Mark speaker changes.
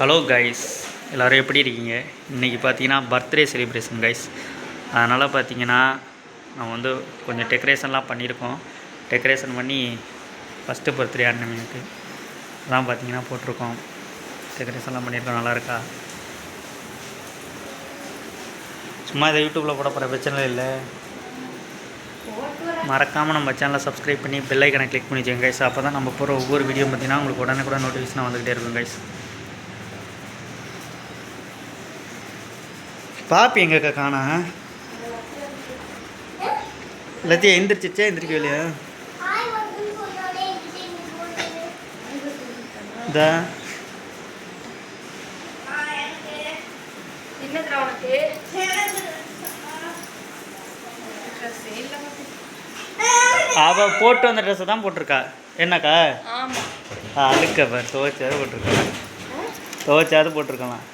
Speaker 1: Hello guys, எல்லோரும் எப்படி இருக்கீங்க? இன்றைக்கி பார்த்தீங்கன்னா பர்த்டே செலிப்ரேஷன் கைஸ். அதனால் பார்த்தீங்கன்னா நம்ம வந்து கொஞ்சம் டெக்கரேஷன்லாம் பண்ணியிருக்கோம். டெக்கரேஷன் பண்ணி ஃபஸ்ட்டு பர்த்டே அண்ணனுக்கு அதான் பார்த்தீங்கன்னா போட்டிருக்கோம். டெக்கரேஷன்லாம் பண்ணியிருக்கோம். நல்லா இருக்கா? சும்மா இதை யூடியூப்பில் போட போகிற பிரச்சனை இல்லை. மறக்காமல் நம்ம சேனலை சப்ஸ்கிரைப் பண்ணி பெல் ஐக்கனை கிளிக் பண்ணி வச்சுங்க கைஸ். அப்போ தான் நம்ம போகிற ஒவ்வொரு வீடியோ பார்த்தீங்கன்னா உங்களுக்கு உடனே கூட நோட்டிஃபிகேஷன் வந்துக்கிட்டே இருக்கும் கைஸ். பாப்பி எங்கக்கா காணா? எல்லாத்தையும் எந்திரிச்சிச்சா எந்திரிக்க இல்லையா? இதா அவள் போட்டு வந்த ட்ரெஸ்ஸை தான் போட்டிருக்கா. என்னக்கா அழுக்க துவைச்சாது போட்டிருக்கா. துவைச்சாது போட்டிருக்கலாம்.